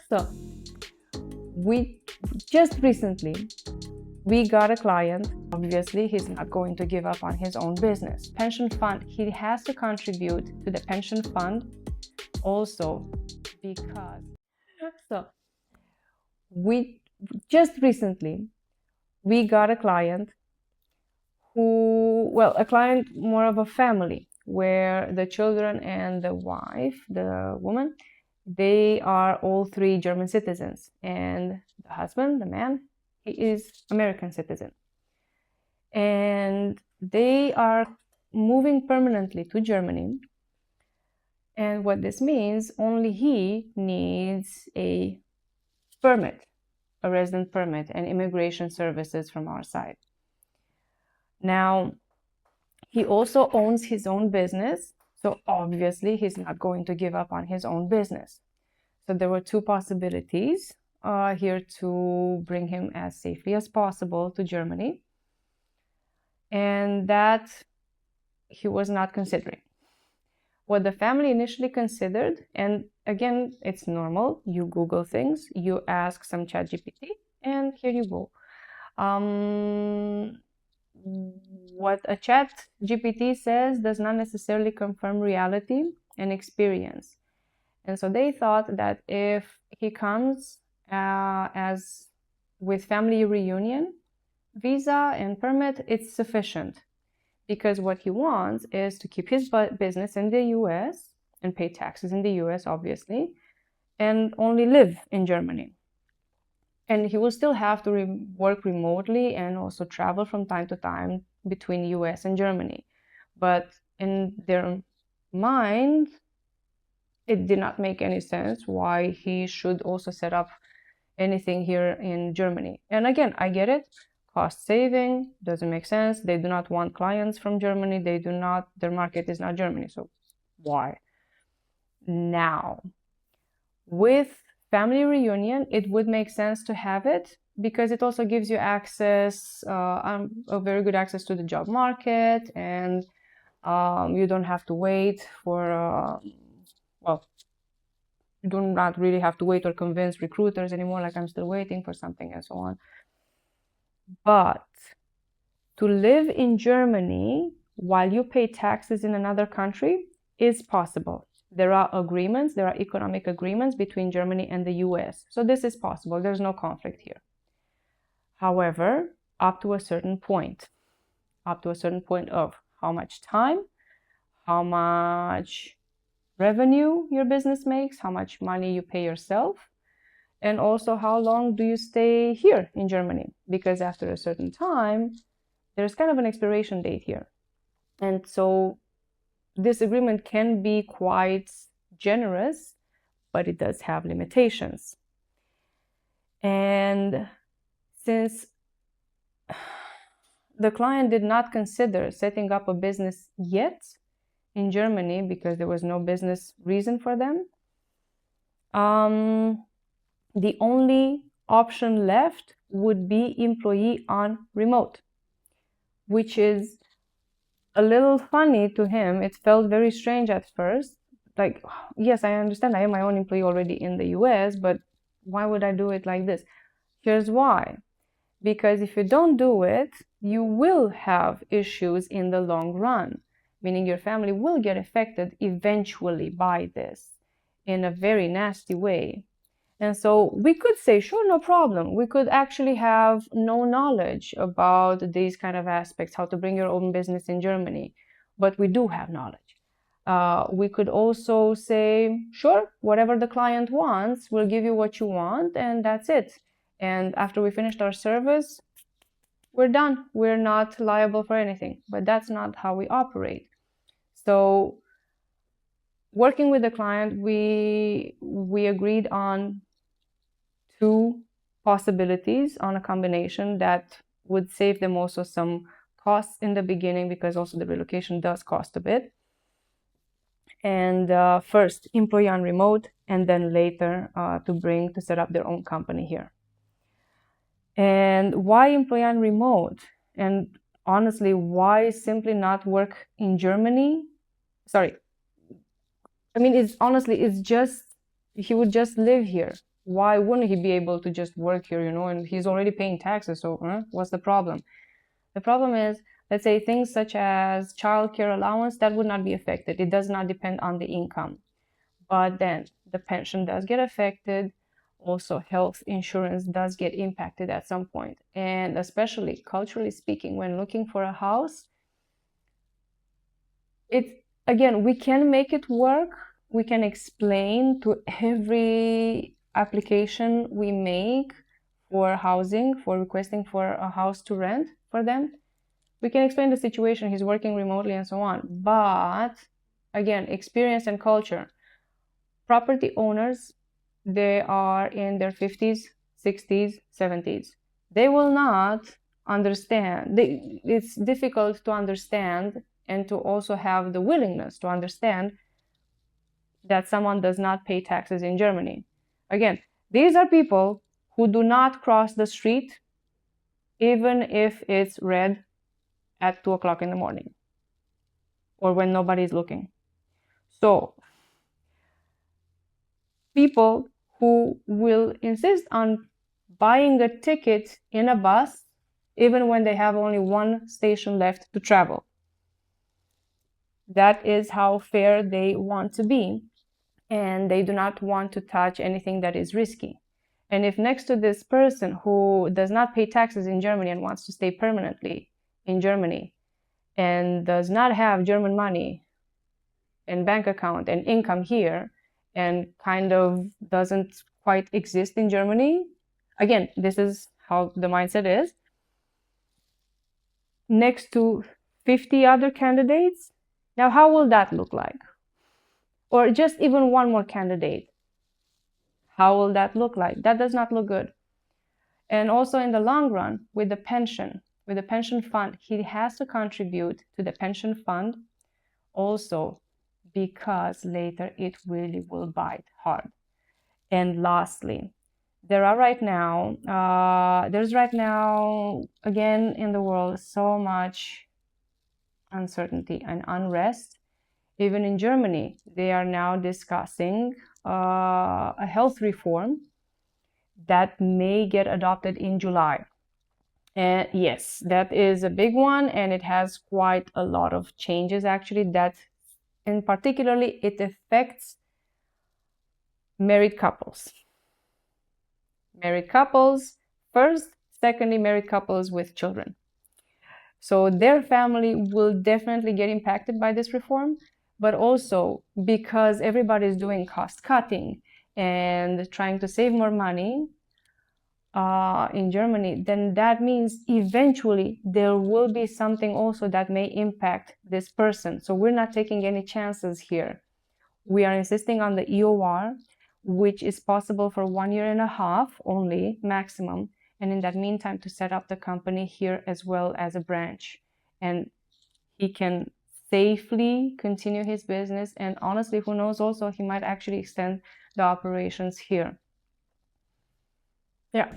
So we just recently, we got a client. Obviously, he's not going to give up on his own business. Pension fund, he has to contribute to the pension fund also because, so we just recently, we got a client a client more of a family where the children and the wife, the woman, they are all three German citizens. And the husband, the man, he is American citizen. And they are moving permanently to Germany. And what this means, only he needs a permit, a resident permit, and immigration services from our side. Now, he also owns his own business, so obviously he's not going to give up on his own business. So there were two possibilities here to bring him as safely as possible to Germany, and that he was not considering. What the family initially considered, and again, it's normal, you Google things, you ask some ChatGPT, and here you go. What a chat GPT says does not necessarily confirm reality and experience. And so they thought that if he comes as with family reunion, visa and permit, it's sufficient. Because what he wants is to keep his business in the US and pay taxes in the US, obviously, and only live in Germany. And he will still have to work remotely and also travel from time to time between US and Germany. But in their mind, it did not make any sense why he should also set up anything here in Germany. And again, I get it. Cost saving doesn't make sense. They do not want clients from Germany. Their market is not Germany. So why? Now, with family reunion, it would make sense to have it because it also gives you access, a very good access to the job market, and you don't have to wait for, you do not really have to wait or convince recruiters anymore, like I'm still waiting for something and so on. But to live in Germany while you pay taxes in another country is possible. There are agreements, there are economic agreements between Germany and the US. So this is possible. There's no conflict here. However, up to a certain point of how much time, how much revenue your business makes, how much money you pay yourself, and also how long do you stay here in Germany? Because after a certain time, there's kind of an expiration date here. And so this agreement can be quite generous, but it does have limitations. And since the client did not consider setting up a business yet in Germany because there was no business reason for them, the only option left would be employee on remote, which is a little funny to him. It felt very strange at first. Like, yes, I understand I am my own employee already in the US, but why would I do it like this? Here's why. Because if you don't do it, you will have issues in the long run, meaning your family will get affected eventually by this in a very nasty way. And so we could say, sure, no problem. We could actually have no knowledge about these kind of aspects, how to bring your own business in Germany, but we do have knowledge. We could also say, sure, whatever the client wants, we'll give you what you want, and that's it. And after we finished our service, we're done. We're not liable for anything. But that's not how we operate. So working with the client, we agreed on two possibilities on a combination that would save them also some costs in the beginning, because also the relocation does cost a bit. And first, employee on remote, and then later to set up their own company here. And why employee on remote? And honestly, why simply not work in Germany? Sorry. I mean, it's just, he would just live here why wouldn't he be able to just work here, and he's already paying taxes, so what's the problem? The problem is, let's say things such as childcare allowance, that would not be affected. It does not depend on the income. But then the pension does get affected. Also, health insurance does get impacted at some point. And especially culturally speaking, when looking for a house, again, we can make it work. We can explain to every application we make for housing, for requesting for a house to rent for them. We can explain the situation, he's working remotely and so on. But again, experience and culture. Property owners, they are in their 50s, 60s, 70s. They will not understand. It's difficult to understand and to also have the willingness to understand that someone does not pay taxes in Germany. Again, these are people who do not cross the street even if it's red at 2 o'clock in the morning or when nobody's looking. So people who will insist on buying a ticket in a bus even when they have only one station left to travel. That is how fair they want to be, and they do not want to touch anything that is risky. And if next to this person who does not pay taxes in Germany and wants to stay permanently in Germany and does not have German money and bank account and income here and kind of doesn't quite exist in Germany, again, this is how the mindset is, next to 50 other candidates, now how will that look like? Or just even one more candidate, how will that look like? That does not look good. And also in the long run, with the pension fund, he has to contribute to the pension fund also, because later it really will bite hard. And lastly, there's right now again in the world so much uncertainty and unrest. Even in Germany, they are now discussing a health reform that may get adopted in July. And yes, that is a big one, and it has quite a lot of changes actually, that and particularly it affects married couples. Married couples first, secondly, married couples with children. So their family will definitely get impacted by this reform, but also because everybody is doing cost cutting and trying to save more money in Germany, then that means eventually there will be something also that may impact this person. So we're not taking any chances here. We are insisting on the EOR, which is possible for 1.5 years only, maximum. And in that meantime, to set up the company here as well as a branch. And he can safely continue his business. And honestly, who knows, also, he might actually extend the operations here. Yeah.